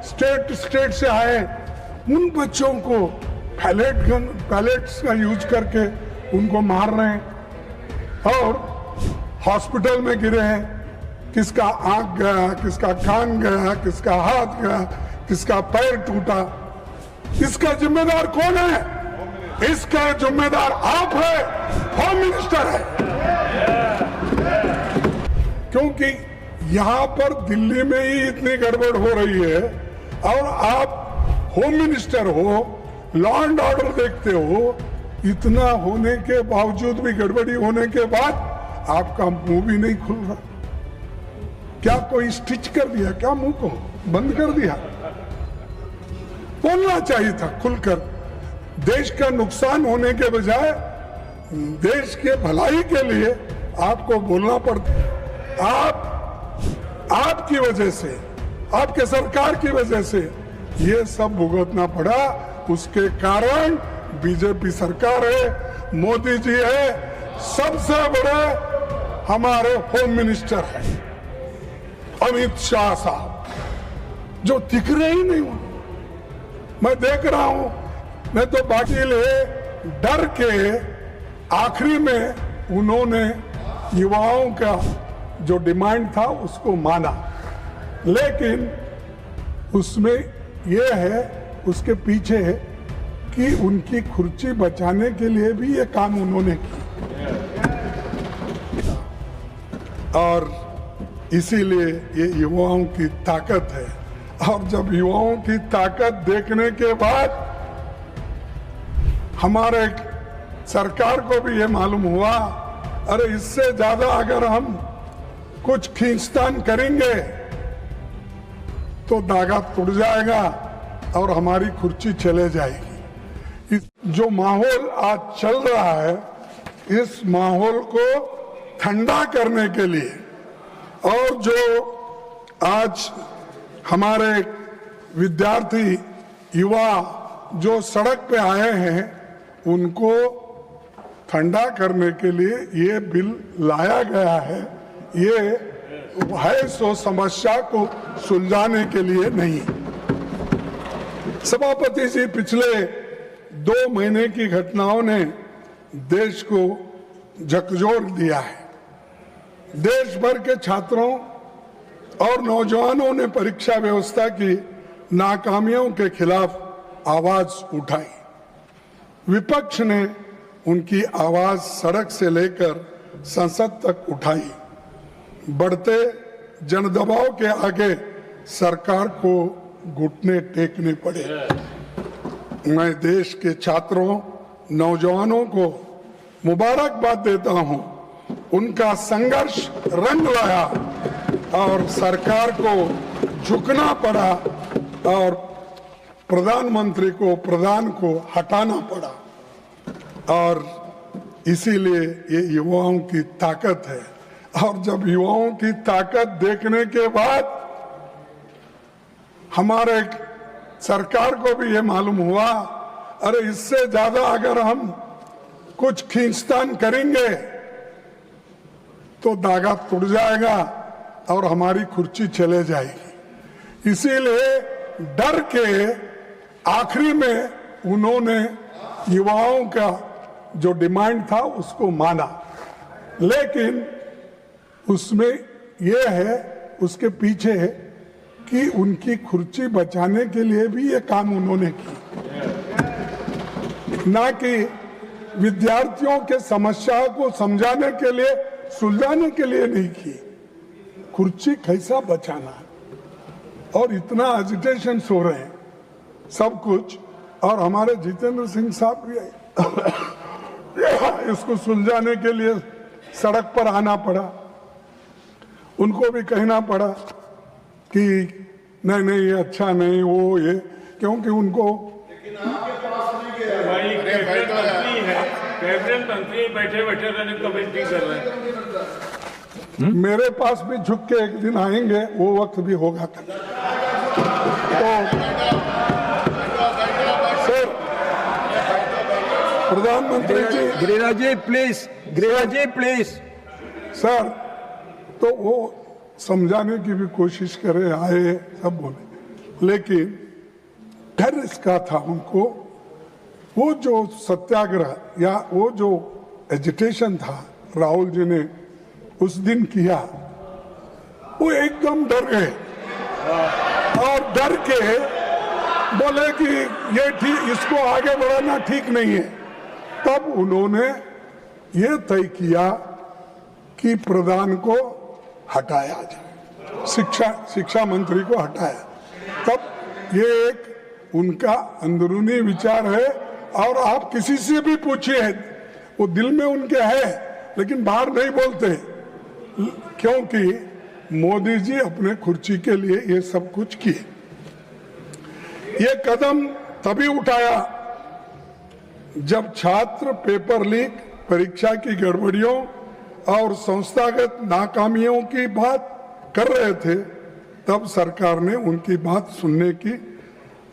State से आए उन बच्चों को पैलेट्स का यूज करके उनको मार रहे हैं और हॉस्पिटल में गिरे हैं। किसका आंख गया, किसका कान गया, किसका हाथ गया, किसका पैर टूटा। इसका जिम्मेदार कौन है? इसका जिम्मेदार आप है, होम मिनिस्टर है। क्योंकि यहां पर दिल्ली में ही इतनी गड़बड़ हो रही है और आप होम मिनिस्टर हो, लॉ एंड ऑर्डर देखते हो, इतना होने के बावजूद भी, गड़बड़ी होने के बाद आपका मुंह भी नहीं खुल रहा। क्या कोई स्टिच कर दिया क्या? मुंह को बंद कर दिया? बोलना चाहिए था खुलकर। देश का नुकसान होने के बजाय देश के भलाई के लिए आपको बोलना पड़ता। आपकी वजह से, आपके सरकार की वजह से ये सब भुगतना पड़ा। उसके कारण बीजेपी सरकार है, मोदी जी है, सबसे बड़े हमारे होम मिनिस्टर है अमित शाह साहब, जो दिख रहे ही नहीं। मैं देख रहा हूं, मैं तो बाकी डर के आखिरी में उन्होंने युवाओं का जो डिमांड था उसको माना, लेकिन उसमें यह है, उसके पीछे है कि उनकी कुर्सी बचाने के लिए भी ये काम उन्होंने किया और इसीलिए ये युवाओं की ताकत है। और जब युवाओं की ताकत देखने के बाद हमारे सरकार को भी ये मालूम हुआ, अरे इससे ज्यादा अगर हम कुछ खींचतान करेंगे तो धागा टूट जाएगा और हमारी कुर्सी चले जाएगी। जो माहौल आज चल रहा है, इस माहौल को ठंडा करने के लिए और जो आज हमारे विद्यार्थी युवा जो सड़क पे आए हैं उनको ठंडा करने के लिए ये बिल लाया गया है। ये है सो समस्या को सुलझाने के लिए नहीं। सभापति जी, पिछले 2 महीने की घटनाओं ने देश को झकझोर दिया है। देश भर के छात्रों और नौजवानों ने परीक्षा व्यवस्था की नाकामियों के खिलाफ आवाज उठाई। विपक्ष ने उनकी आवाज सड़क से लेकर संसद तक उठाई। बढ़ते जनदबाव के आगे सरकार को घुटने टेकने पड़े। मैं देश के छात्रों, नौजवानों को मुबारकबाद देता हूं। उनका संघर्ष रंग लाया और सरकार को झुकना पड़ा और प्रधानमंत्री को, प्रधान को हटाना पड़ा। और इसीलिए ये युवाओं की ताकत है। और जब युवाओं की ताकत देखने के बाद हमारे सरकार को भी ये मालूम हुआ, अरे इससे ज्यादा अगर हम कुछ खींचतान करेंगे तो धागा टूट जाएगा और हमारी कुर्सी चले जाएगी। इसीलिए डर के आखिरी में उन्होंने युवाओं का जो डिमांड था उसको माना, लेकिन उसमें यह है, उसके पीछे है कि उनकी कुर्सी बचाने के लिए भी ये काम उन्होंने किया, ना कि विद्यार्थियों के समस्याओं को समझाने के लिए, सुलझाने के लिए नहीं की। कुर्सी कैसा बचाना और इतना एजिटेशन हो रहे हैं सब कुछ। और हमारे जितेंद्र सिंह साहब भी इसको सुलझाने के लिए सड़क पर आना पड़ा। उनको भी कहना पड़ा कि नहीं नहीं ये अच्छा नहीं, वो ये, क्योंकि उनको कैबिनेट मंत्री बैठे बैठे कमेंट्री कर रहे हैं। मेरे पास भी झुक के एक दिन आएंगे, वो वक्त भी होगा। तो सर, प्रधानमंत्री जी, गिरिराज जी प्लीज सर, तो वो समझाने की भी कोशिश करे, आए, सब बोले। लेकिन डर इसका था उनको, वो जो सत्याग्रह या वो जो एजिटेशन था राहुल जी ने उस दिन किया, वो एकदम डर गए और डर के बोले कि ये ठीक, इसको आगे बढ़ाना ठीक नहीं है। तब उन्होंने ये तय किया कि प्रधान को हटाया जाए, शिक्षा मंत्री को हटाया। तब ये एक उनका अंदरूनी विचार है और आप किसी से भी पूछिए, वो दिल में उनके है लेकिन बाहर नहीं बोलते, क्योंकि मोदी जी अपने कुर्सी के लिए ये सब कुछ किए। ये कदम तभी उठाया जब छात्र पेपर लीक, परीक्षा की गड़बड़ियों और संस्थागत नाकामियों की बात कर रहे थे। तब सरकार ने उनकी बात सुनने की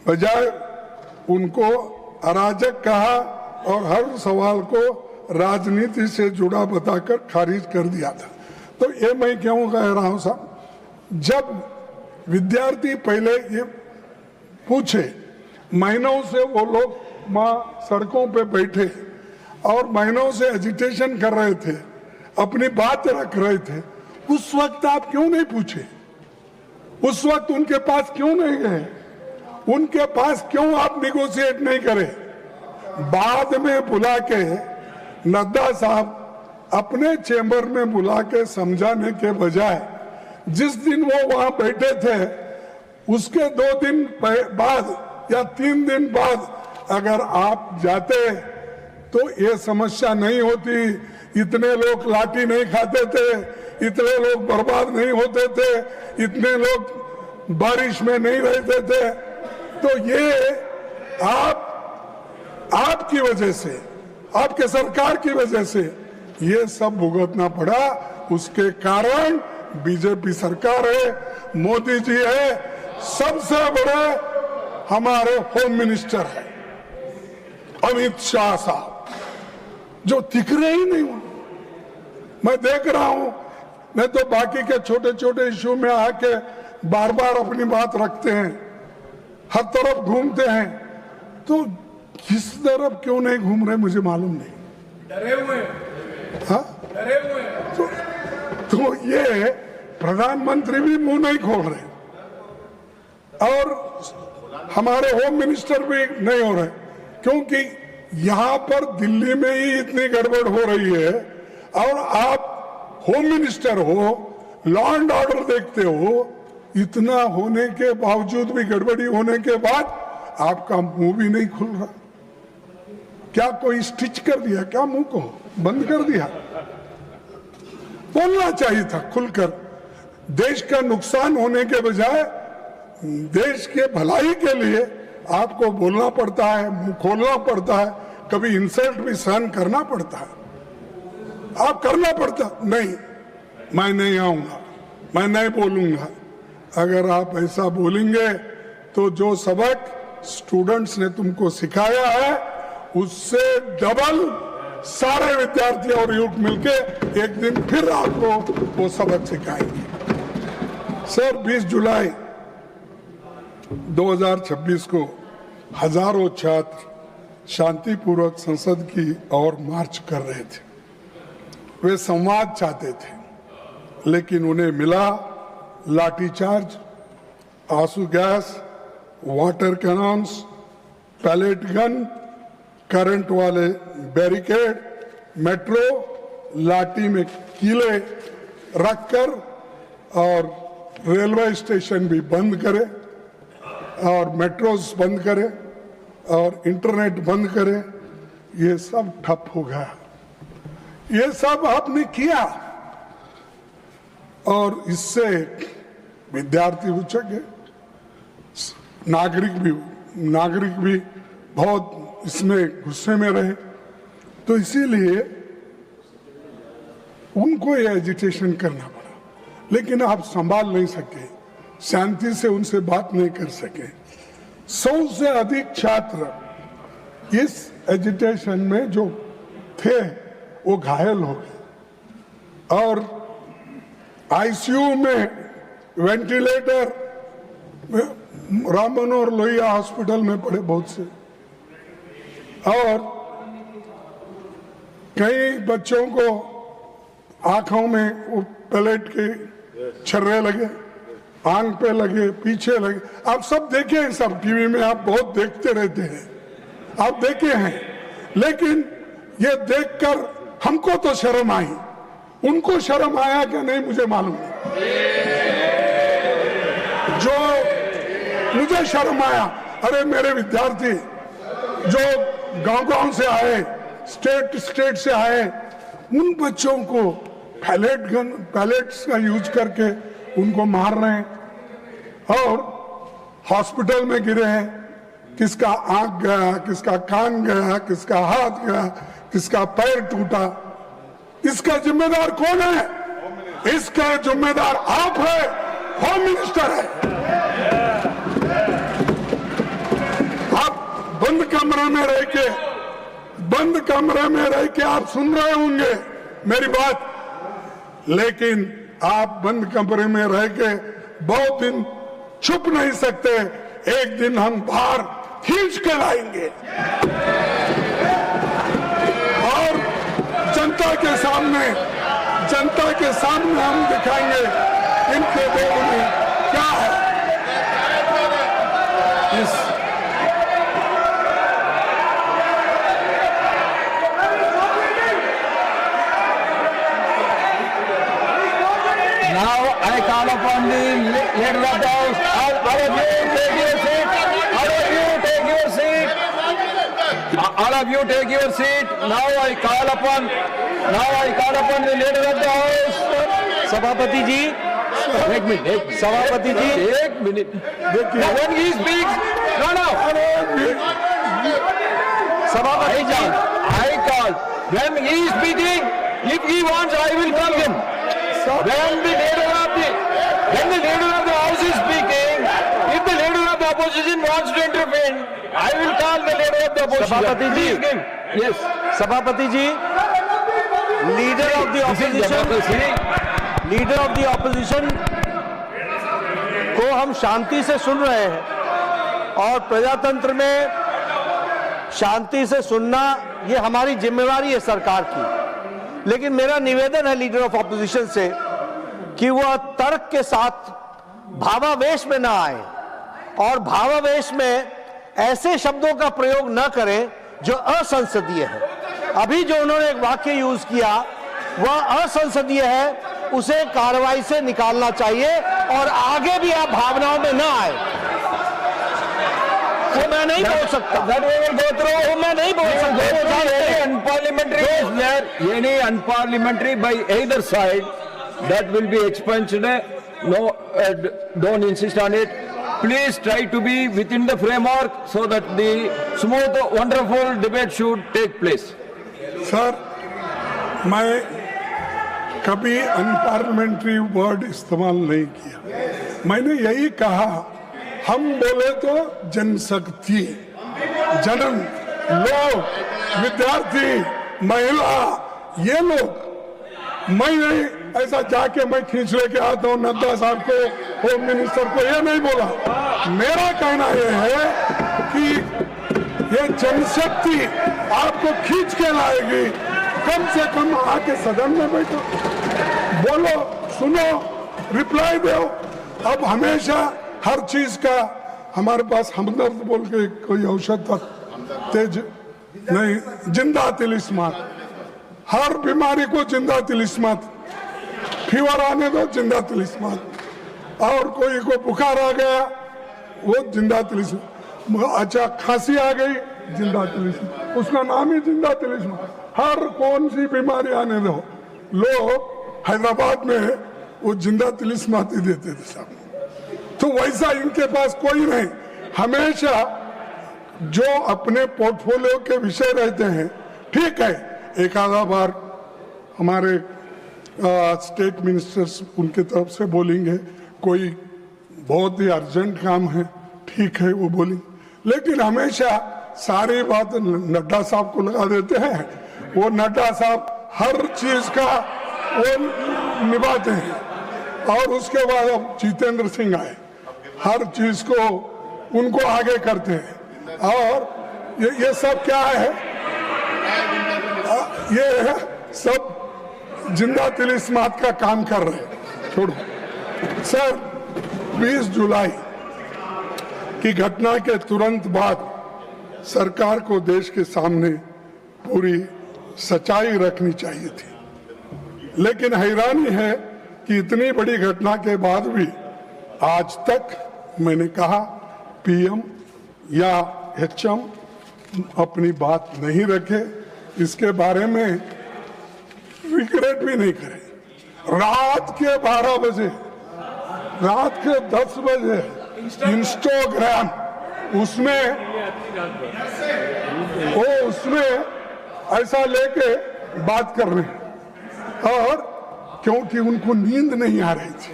बजाय उनको अराजक कहा और हर सवाल को राजनीति से जुड़ा बताकर खारिज कर दिया था। तो ये मैं क्यों कह रहा हूं साहब, जब विद्यार्थी पहले ये पूछे, महीनों से वो लोग वहाँ सड़कों पे बैठे और महीनों से एजिटेशन कर रहे थे, अपनी बात रख रहे थे, उस वक्त आप क्यों नहीं पूछे? उस वक्त उनके पास क्यों नहीं गए? उनके पास क्यों आप निगोशिएट नहीं करे? बाद में बुला के नड्डा साहब अपने चेंबर में बुला के समझाने के बजाय जिस दिन वो वहां बैठे थे उसके 2 दिन बाद या 3 दिन बाद अगर आप जाते तो ये समस्या नहीं होती, इतने लोग लाठी नहीं खाते थे, इतने लोग बर्बाद नहीं होते थे, इतने लोग बारिश में नहीं रहते थे। तो ये आपकी वजह से, आपके सरकार की वजह से ये सब भुगतना पड़ा। उसके कारण बीजेपी सरकार है, मोदी जी है, सबसे बड़े हमारे होम मिनिस्टर है अमित शाह साहब, जो दिख रहे ही नहीं। मैं देख रहा हूं, मैं तो बाकी के छोटे छोटे इश्यू में आके बार बार अपनी बात रखते हैं, हर तरफ घूमते हैं, तो किस तरफ क्यों नहीं घूम रहे मुझे मालूम नहीं। डरे हुए, हाँ, डरे हुए। तो ये प्रधानमंत्री भी मुंह नहीं खोल रहे और हमारे होम मिनिस्टर भी नहीं हो रहे, क्योंकि यहां पर दिल्ली में ही इतनी गड़बड़ हो रही है और आप होम मिनिस्टर हो, लॉ एंड ऑर्डर देखते हो, इतना होने के बावजूद भी, गड़बड़ी होने के बाद आपका मुंह भी नहीं खुल रहा। क्या कोई स्टिच कर दिया क्या? मुंह को बंद कर दिया? बोलना चाहिए था खुलकर। देश का नुकसान होने के बजाय देश के भलाई के लिए आपको बोलना पड़ता है, मुंह खोलना पड़ता है, कभी इंसल्ट भी सहन करना पड़ता है। आप करना पड़ता नहीं, मैं नहीं आऊंगा, मैं नहीं बोलूंगा। अगर आप ऐसा बोलेंगे तो जो सबक स्टूडेंट्स ने तुमको सिखाया है उससे डबल सारे विद्यार्थी और युवक मिलके एक दिन फिर आपको वो सबक सिखाएंगे। सर, 20 जुलाई 2026 को हजारों छात्र शांतिपूर्वक संसद की ओर मार्च कर रहे थे। वे संवाद चाहते थे, लेकिन उन्हें मिला लाठीचार्ज, आंसू gas, water cannons, pellet gun, current वाले बैरिकेड, मेट्रो लाठी में कीले रखकर और रेलवे स्टेशन भी बंद करे और मेट्रोस बंद करे और इंटरनेट बंद करे। ये सब ठप हो गया। ये सब आपने किया और इससे विद्यार्थी उचक गए, नागरिक भी बहुत इसमें गुस्से में रहे। तो इसीलिए उनको ये एजिटेशन करना पड़ा, लेकिन आप संभाल नहीं सके, शांति से उनसे बात नहीं कर सके। 100 से अधिक छात्र इस एजिटेशन में जो थे वो घायल हो गए और आईसीयू में वेंटिलेटर राम मनोहर लोहिया हॉस्पिटल में पड़े बहुत से, और कई बच्चों को आंखों में वो पैलेट के छर्रे लगे, आंख पे लगे, पीछे लगे। आप सब देखे हैं, सब टीवी में आप बहुत देखते रहते हैं, आप देखे हैं। लेकिन ये देखकर हमको तो शर्म आई, उनको शर्म आया क्या नहीं मुझे मालूम नहीं। जो मुझे शर्म आया, अरे मेरे विद्यार्थी जो गांव-गांव से आए, स्टेट से आए, उन बच्चों को पैलेट्स का यूज करके उनको मार रहे हैं और हॉस्पिटल में गिरे हैं। किसका आंख गया, किसका कान गया, किसका हाथ गया, किसका पैर टूटा। इसका जिम्मेदार कौन है? इसका जिम्मेदार आप है, होम मिनिस्टर है। आप बंद कमरे में रह के आप सुन रहे होंगे मेरी बात, लेकिन आप बंद कमरे में रह के बहुत दिन छुप नहीं सकते। एक दिन हम बाहर खींच कर आएंगे और जनता के सामने हम दिखाएंगे इनके लोगों में क्या है। Now I call upon the leader of the House. All of you take your seat. All of you take your seat. All of you take your seat. Now I call upon the leader of the House. सभापति जी, एक minute, सभापति जी, एक minute. When he speaks, no. सभापति जी, I call. When he is speaking, if he wants, I will call him. When the leader of the House is speaking, if the leader of the opposition wants to intervene, I will call the leader of the opposition. सभापति जी, yes, सभापति जी, leader of the opposition को हम शांति से सुन रहे हैं और प्रजातंत्र में शांति से सुनना ये हमारी जिम्मेवारी है सरकार की। लेकिन मेरा निवेदन है लीडर ऑफ ऑपोजिशन से कि वह तर्क के साथ भावावेश में ना आए और भावावेश में ऐसे शब्दों का प्रयोग न करें जो असंसदीय है। अभी जो उन्होंने एक वाक्य यूज किया वह असंसदीय है, उसे कार्रवाई से निकालना चाहिए और आगे भी आप भावनाओं में ना आए। वो मैं नहीं बोल सकता, वो मैं नहीं बोल सकता। Any unparliamentary by either side that will be expunged. No, don't insist on it. Please try to be within the framework so that the smooth, wonderful debate should take place. Sir, मैं कभी unparliamentary word इस्तेमाल नहीं किया। मैंने यही कहा, हम बोले तो जनशक्ति, जनन, लोग, विद्यार्थी, महिला, ये लोग। मैं नहीं ऐसा जाके मैं खींच लेके आता हूँ नड्डा साहब को, होम मिनिस्टर को, ये नहीं बोला। मेरा कहना ये है कि ये जनशक्ति आपको खींच के लाएगी। कम से कम आके सदन में बैठो, बोलो, सुनो, रिप्लाई दो। अब हमेशा हर चीज का हमारे पास हमदर्द बोल के कोई औषध था, तेज नहीं, जिंदा तिलिस्मात। हर बीमारी को जिंदा तिलिस्मात, फीवर आने दो जिंदा तिलिस्मात, और कोई को बुखार आ गया वो जिंदा तिलिस्मात, अच्छा खांसी आ गई जिंदा तिलिस्मात, उसका नाम ही जिंदा तिलिस्मात। हर कौन सी बीमारी आने दो, लोग हैदराबाद में वो जिंदा तिलिस्मात ही देते थे साहब। तो वैसा इनके पास कोई नहीं। हमेशा जो अपने पोर्टफोलियो के विषय रहते हैं, ठीक है, एक आधा बार हमारे स्टेट मिनिस्टर्स उनके तरफ से बोलेंगे, कोई बहुत ही अर्जेंट काम है, ठीक है, वो बोलेंगे। लेकिन हमेशा सारी बात नड्डा साहब को लगा देते हैं। वो नड्डा साहब हर चीज का वो निभाते हैं। और उसके बाद अब जितेंद्र सिंह आए, हर चीज को उनको आगे करते हैं। और ये सब क्या है, ये सब जिंदा तिलिस्मात का काम कर रहे हैं। छोड़ो सर, 20 जुलाई की घटना के तुरंत बाद सरकार को देश के सामने पूरी सच्चाई रखनी चाहिए थी, लेकिन हैरानी है कि इतनी बड़ी घटना के बाद भी आज तक मैंने कहा पीएम या एचएम अपनी बात नहीं रखे, इसके बारे में रिग्रेट भी नहीं करे। रात के 12 बजे, रात के 10 बजे इंस्टाग्राम उसमें ऐसा लेके बात कर रहे हैं, और क्योंकि उनको नींद नहीं आ रही थी,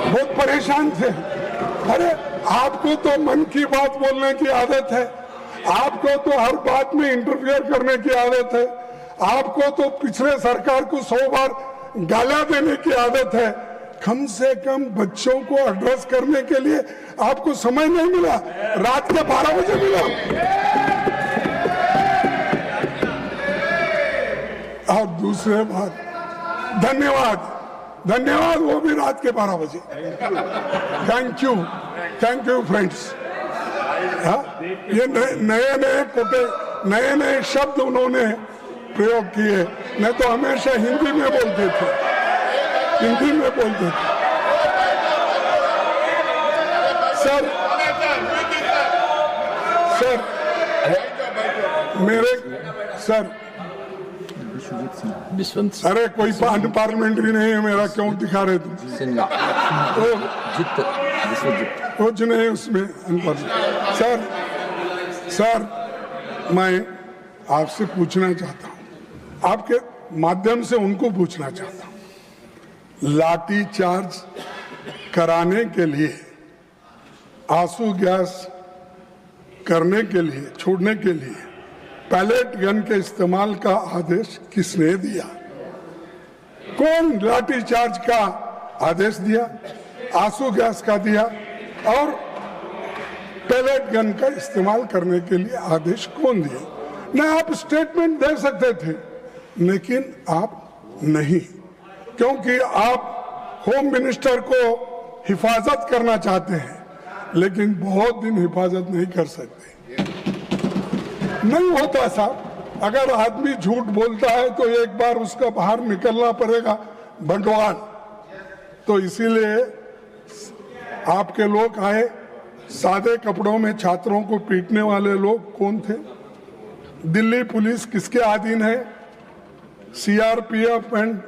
बहुत परेशान थे। अरे आपको तो मन की बात बोलने की आदत है, आपको तो हर बात में इंटरफियर करने की आदत है, आपको तो पिछले सरकार को 100 बार गालियां देने की आदत है। कम से कम बच्चों को एड्रेस करने के लिए आपको समय नहीं मिला, रात के 12 बजे मिला। और दूसरे बात, धन्यवाद, वो भी रात के 12 बजे। Thank you friends. ये नए शब्द उन्होंने प्रयोग किए, नहीं तो हमेशा हिंदी में बोलते थे। सर अरे कोई पार्लियामेंट्री नहीं है मेरा, क्यों दिखा रहे तुम? कुछ नहीं उसमें। सर मैं आपसे पूछना चाहता हूं, आपके माध्यम से उनको पूछना चाहता हूं, लाठी चार्ज कराने के लिए, आंसू गैस करने के लिए, छोड़ने के लिए पैलेट गन के इस्तेमाल का आदेश किसने दिया? कौन लाठी चार्ज का आदेश दिया, आंसू गैस का दिया, और पैलेट गन का इस्तेमाल करने के लिए आदेश कौन दिया? न आप स्टेटमेंट दे सकते थे, लेकिन आप नहीं, क्योंकि आप होम मिनिस्टर को हिफाजत करना चाहते हैं, लेकिन बहुत दिन हिफाजत नहीं कर सकते। नहीं होता साहब, अगर आदमी झूठ बोलता है तो एक बार उसका बाहर निकलना पड़ेगा बंटवाल। तो इसीलिए आपके लोग आए, सादे कपड़ों में छात्रों को पीटने वाले लोग कौन थे? दिल्ली पुलिस किसके अधीन है? सीआरपीएफ एंड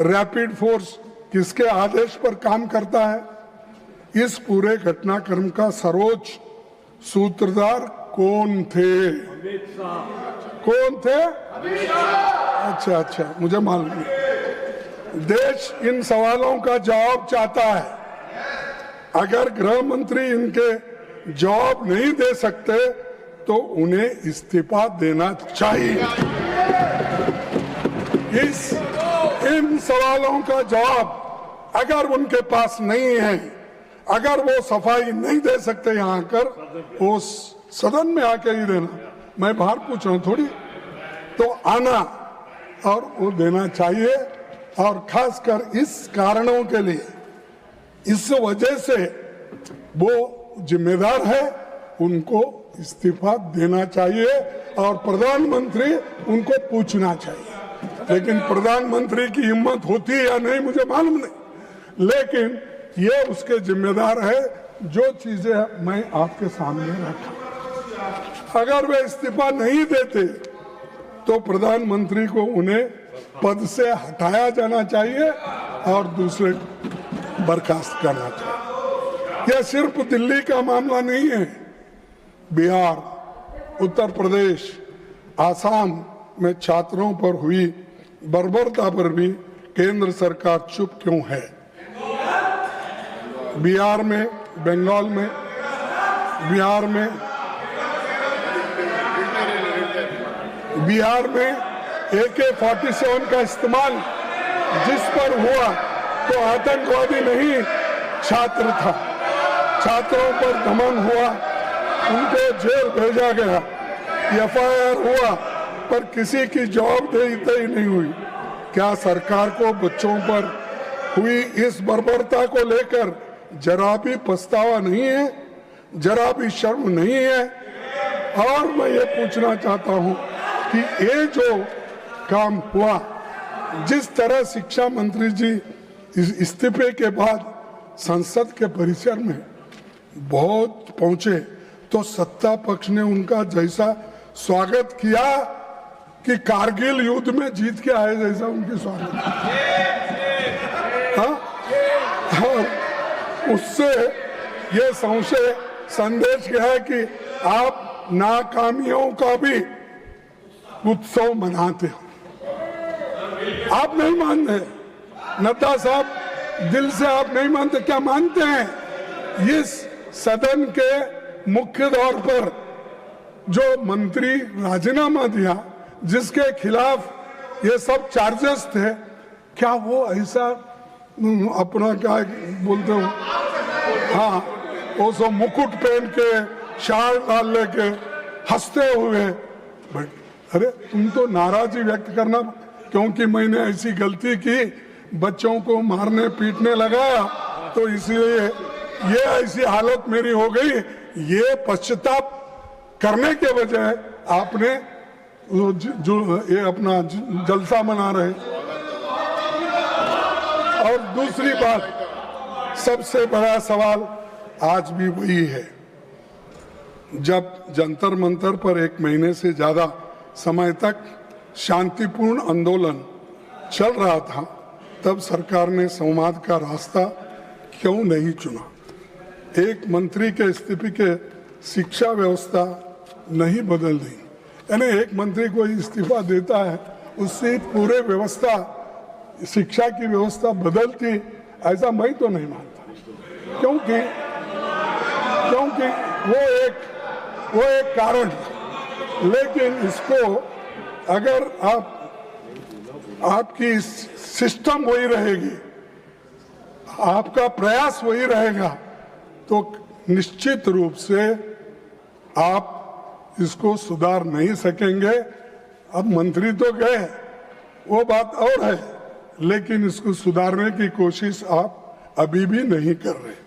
रैपिड फोर्स किसके आदेश पर काम करता है? इस पूरे घटनाक्रम का सर्वोच्च सूत्रधार कौन थे? कौन थे? अच्छा, मुझे मालूम नहीं। देश इन सवालों का जवाब चाहता है। अगर गृह मंत्री इनके जवाब नहीं दे सकते तो उन्हें इस्तीफा देना चाहिए। इन सवालों का जवाब अगर उनके पास नहीं है, अगर वो सफाई नहीं दे सकते यहाँ आकर, वो सदन में आके ही देना, मैं बाहर पूछ रहा हूँ थोड़ी, तो आना और वो देना चाहिए। और खासकर इस कारणों के लिए, इस वजह से वो जिम्मेदार है, उनको इस्तीफा देना चाहिए और प्रधानमंत्री उनको पूछना चाहिए। लेकिन प्रधानमंत्री की हिम्मत होती है या नहीं मुझे मालूम नहीं, लेकिन ये उसके जिम्मेदार है। जो चीजें मैं आपके सामने रखा, अगर वे इस्तीफा नहीं देते तो प्रधानमंत्री को उन्हें पद से हटाया जाना चाहिए और दूसरे बर्खास्त करना चाहिए। यह सिर्फ दिल्ली का मामला नहीं है, बिहार, उत्तर प्रदेश, आसाम में छात्रों पर हुई बर्बरता पर भी केंद्र सरकार चुप क्यों है? बिहार में, बंगाल में, बिहार में AK-47 का इस्तेमाल जिस पर हुआ तो आतंकवादी नहीं छात्र था। छात्रों पर दमन हुआ, उनको जेल भेजा गया, एफआईआर हुआ, पर किसी की जवाबदेही तय नहीं हुई। क्या सरकार को बच्चों पर हुई इस बर्बरता को लेकर जरा भी पछतावा नहीं है, जरा भी शर्म नहीं है? और मैं ये पूछना चाहता हूँ कि ये जो काम हुआ, जिस तरह शिक्षा मंत्री जी इस्तीफे के बाद संसद के परिसर में बहुत पहुंचे, तो सत्ता पक्ष ने उनका जैसा स्वागत किया कि कारगिल युद्ध में जीत के आए जैसा उनकी स्वागत। हाँ, और उससे ये संशय संदेश क्या है कि आप नाकामियों का भी उत्सव मनाते हो। आप नहीं मानते, नड्डा साहब, दिल से आप नहीं मानते, क्या मानते हैं? इस सदन के मुख्य तौर पर जो मंत्री राजीनामा दिया, जिसके खिलाफ ये सब चार्जेस थे, क्या वो ऐसा अपना क्या बोलते हो, हाँ, वो सब मुकुट पहन के शाल डाल लेके हंसते हुए, अरे तुम तो नाराजगी व्यक्त करना क्योंकि मैंने ऐसी गलती की, बच्चों को मारने पीटने लगाया, तो इसलिए ये ऐसी हालत मेरी हो गई। ये पश्चाताप करने के बजाय आपने जो ये अपना जलसा मना रहे। और दूसरी बात, सबसे बड़ा सवाल आज भी वही है। जब जंतर मंतर पर 1 महीने से ज्यादा समय तक शांतिपूर्ण आंदोलन चल रहा था, तब सरकार ने संवाद का रास्ता क्यों नहीं चुना? एक मंत्री के इस्तीफे के शिक्षा व्यवस्था नहीं बदल दी, यानी एक मंत्री को इस्तीफा देता है, उससे पूरे व्यवस्था, शिक्षा की व्यवस्था बदलती, ऐसा मैं तो नहीं मानता। क्योंकि वो एक कारण, लेकिन इसको अगर आपकी सिस्टम वही रहेगी, आपका प्रयास वही रहेगा, तो निश्चित रूप से आप इसको सुधार नहीं सकेंगे। अब मंत्री तो गए, वो बात और है, लेकिन इसको सुधारने की कोशिश आप अभी भी नहीं कर रहे।